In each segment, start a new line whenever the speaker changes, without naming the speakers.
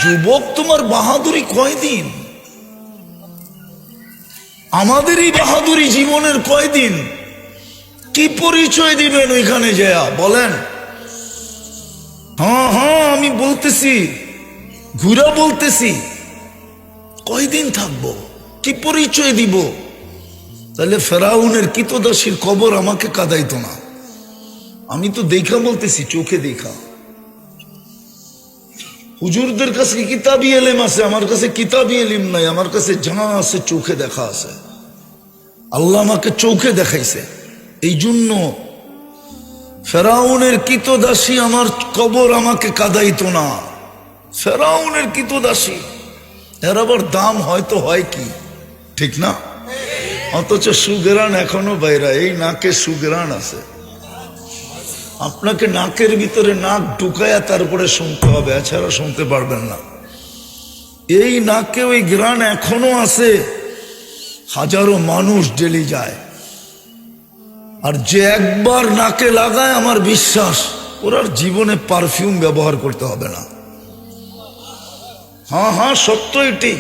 যুবক তোমার বাহাদুরি কয়দিন? আমাদেরই বাহাদুরি জীবনের কয়দিন? কি পরিচয় দিবেন ওইখানে যায়া বলেন? হ্যাঁ হ্যাঁ আমি বলতেছি, ঘুরা বলতেছি, কয়দিন থাকবো, কি পরিচয় দিব? তাহলে ফেরাউনের কিতদাসীর কবর আমাকে কাঁদাইতো না। আমি তো দেখা বলতেছি, চোখে দেখা। হুজুরদের কাছে কিতাবি এলেম আছে, আমার কাছে কিতাবি এলিম নাই। আমার কাছে যা আছে চোখে দেখা আছে। আল্লাহ আমাকে চোখে দেখাইছে। এই জন্য ফেরাউনের কিতদাসী আমার কবর আমাকে কাঁদাইতো না। ফেরাউনের কিতদাসী, এর আবার দাম হয়তো হয় কি, ঠিক না? অথচ সুগেরান এখনো বাইরা, এই নাকে সুগেরান আছে। আপনাকে নাকের ভিতরে নাক ঢুকায়া তারপরে শুনতে হবে, এছাড়া শুনতে পারবেন না। এই নাকে ওই গ্রান এখনো আছে। হাজারো মানুষ ডেলি যায়, আর যে একবার নাকে লাগায়, আমার বিশ্বাস ওর আর জীবনে পারফিউম ব্যবহার করতে হবে না। হ্যাঁ হ্যাঁ সত্য এটাই।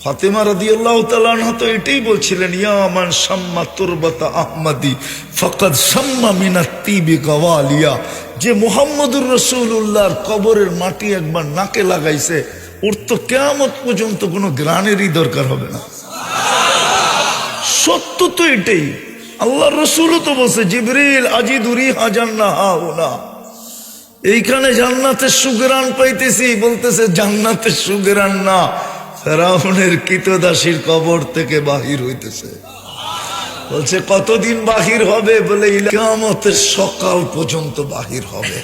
ফাতেমা রাদিয়াল্লাহু তাআলা আনহা তো এটাই বলছিলেন, ইয়া মান শাম্মা তুরবাতা আহমদি ফাকাদ শাম্মা মিনাত তিবি গাওয়ালিয়া। যে মুহাম্মদুর রাসূলুল্লাহর কবরের মাটি একবার নাকে লাগাইছে, ওর তো কিয়ামত পর্যন্ত কোনো গ্রানেরই দরকার হবে না। সত্য তো এটাই। আল্লাহর রাসূলও তো বলছে, জিবরিল আজিদুরি হাজান্নাহা হুনা, এইখানে জান্নাতের সুগরান পাইতেছি। বলতেছে জান্নাতের সুগরান না, ফেরাউনের কিতদাসীর কবর থেকে বাহির হইতেছে। বলছে কতদিন বাহির হবে? বলে কিয়ামতের সকাল পর্যন্ত বাহির হবে।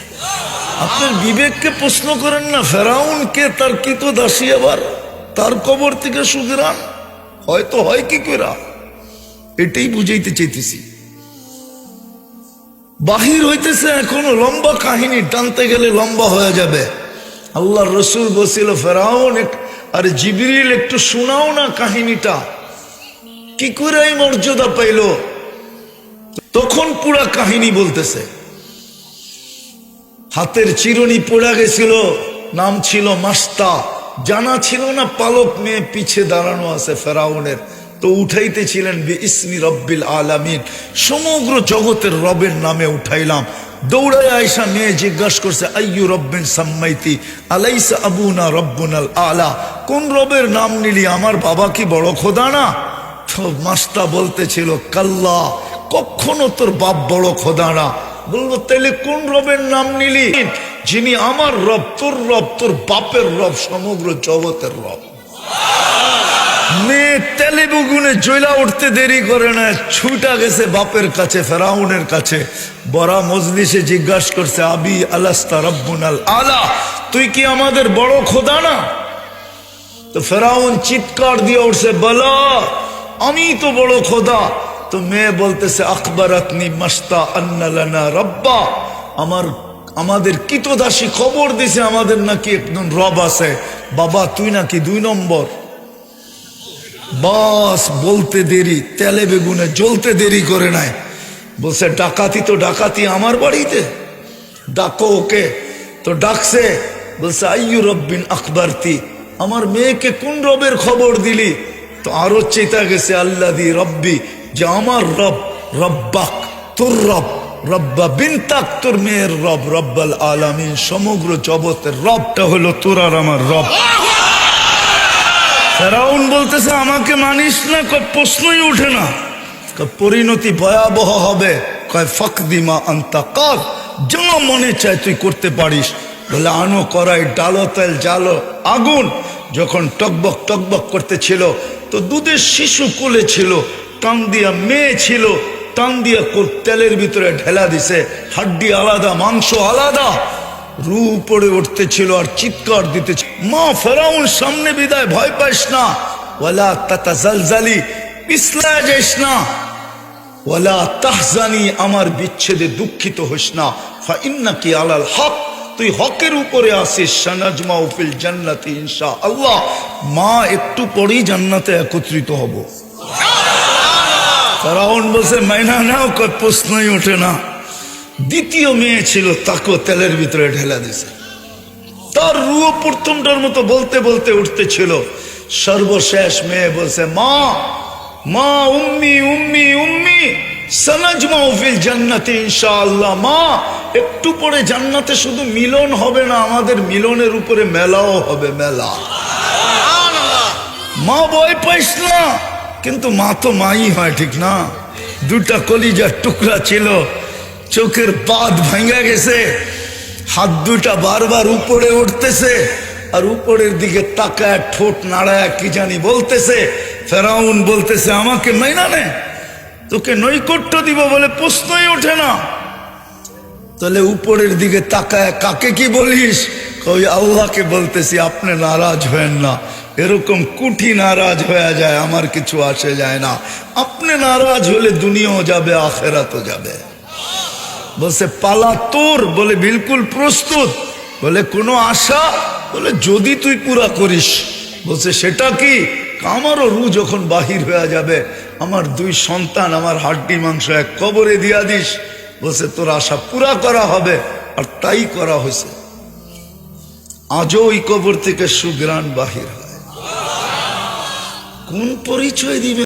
আপনার বিবেককে প্রশ্ন করেন না, ফেরাউনকে তার কিতদাসী আবার তার কবর থেকে সুগরান হয়তো হয় কি করে? এটাই বুঝাইতে চাইতেছি। বাহির হইতেছে, এখনো লম্বা কাহিনী, টানতে গেলে লম্বা হয়ে যাবে। আল্লাহর রাসূল বলছিল, ফেরাউন আর জিবরিল একটু শোনাও না কাহিনীটা, কি করে এই মর্যাদা পাইল। তখন পুরা কাহিনী বলতেছে। হাতের চিরুনি পড়ে গেছিল, নাম ছিল মাস্তা। জানা ছিল না পালক মেয়ে পিছে দাঁড়ানো আছে ফেরাউনের। তো উঠাইতেছিলেন বিইসমি রব্বিল আলামিন, সমগ্র জগতের রবের নামে উঠাইলাম। দৌড়ায় আয়সা মেয়ে জিজ্ঞাসা করছে, আইয়ু রব্বিন সাম্মাইতি আলাইসা আবুনা রব্বুনাল আলা, কোন রবের নাম নিলি? আমার বাবা কি বড় খোদা না? তো মাস্তা বলতেছিল, কাল্লা, কখনো তোর বাপ বড় খোদা না। বললো, তাইলে কোন রবের নাম নিলি? যিনি আমার রব, তোর বাপের রব, সমগ্র জগতের রব। মেয়ে তেলে বেগুনে জ্বলা উঠতে দেরি করে না, ছুটা গেছে বাপের কাছে, ফেরাউনের কাছে। বড়া মজলিসে জিজ্ঞাসা করছে, আবি আলাস্তা রব্বুনাল আলা, তুই কি আমাদের বড় খোদা না? তো ফেরাউন চিৎকার দিয়ে উঠছে, বলা আমি তো বড় খোদা। তো মেয়ে বলতেছে, আখবারাতনি মাস্তা আন্না লানা রব্বা, আমাদের কিতদাসী খবর দিছে আমাদের নাকি একজন রব আছে। বাবা তুই নাকি 2 নম্বর। বাস বলতে দেরি, তেলে বেগুনে জ্বলতে দেরি করে নাই। বলছে, ডাকাতি তো ডাকাতি আমার বাড়িতে, ডাকো ওকে। তো ডাকছে, বলছে, আইয়ু রব্বিন আখবারতি, আমার মেয়েকে কোন রবের খবর দিলি? তো আরো চেতা গেছে, আল্লাযী রব্বি, যে আমার রব, রব্বাক তোর রব, রব্বা বিনতাক তোর মেয়ের রব, রব্বাল আলামিন সমগ্র জগতের রবটা হলো তোর আর আমার রব। ফেরাউন বলতেছে, আমাকে মানিস না? প্রশ্নই উঠে না। পরিণতি ভয়াবহ হবে। কয় ফাকদিমা আনতা কার, যা মনে চায় তুই করতে পারিস। বলে, আনো করাই, ডালো তেল, জালো আগুন। যখন টকবক টকবক করতেছিল, তো দুধের শিশু কোলে ছিল, টান দিয়া মেয়ে ছিল, টান দিয়া তেলের ভিতরে ঢেলা দিছে। হাড্ডি আলাদা, মাংস আলাদা, রু পড়ে উঠতেছিল আর চিৎকার দিতেছিল, মা ফেরাউন সামনে বিদায়, ভয় পাইস না। ওয়ালা তাতাজালজালি, পিছলা যাইস না। ওয়ালা তাহজানি, আমার বিচ্ছেদে দুঃখিত হইস না। ফা ইন্নাকি আলাল হক, তুই হকের উপরে আসিস। সানাজমাউ ফিল জান্নাতি ইনশাআল্লাহ, মা একটু পরেই জান্নাতে একত্রিত হব। ফেরাউন বলছে, মাইনা নাও, প্রশ্নই ওঠে না। দ্বিতীয় মেয়ে ছিল, তাকেও তেলের ভিতরে ঢেলা দিছে। তার রুহ প্রথমটার মতো বলতে বলতে উঠতেছিল। সর্বশেষ মেয়ে বলছে, মা মা উম্মি উম্মি উম্মি সানাজমাউ ফিল জান্নাতি ইনশাআল্লাহ। মা, একটু পরে জান্নাতে শুধু মিলন হবে না, আমাদের মিলনের উপরে মেলাও হবে, মেলা। মা ভয় পাইস না, কিন্তু মা তো মাই হয়, ঠিক না? দুটা কলিজার টুকরা ছিল, চোখের পাত ভাঙা গেছে, হাত দুটা বারবার উপরে উঠতেছে, আর উপরের দিকে তাকায় ঠোঁট নাড়ায় কি জানি বলতেছে। ফেরাউন বলতেছে, আমাকে মাইনা নে, তোকে নৈকট্য দিব বলে প্রশ্নই ওঠে না। তাহলে উপরের দিকে তাকায় কাকে কি বলিস? ওই আল্লাহকে বলতেছি, আপনি নারাজ হয়েন না। এরকম কুঠি নারাজ হয়ে যায়, আমার কিছু আসে যায় না। আপনি নারাজ হলে দুনিয়াও যাবে, আখেরাতও যাবে। বলছে পালা তোর, বলে বিলকুল প্রস্তুত। বলে কোনো আশা? বলে যদি তুই পুরা করিস। বলছে সেটা কি? আমারও রু যখন বাহির হয়ে যাবে, আমার দুই সন্তান আমার হাড্ডি মাংস এক কবরে দিয়া দিস। বলছে তোর আশা পুরা করা হবে। আর তাই করা হয়েছে। আজও ওই কবর থেকে সুগ্রাণ বাহির হয়। কোন পরিচয় দিবে?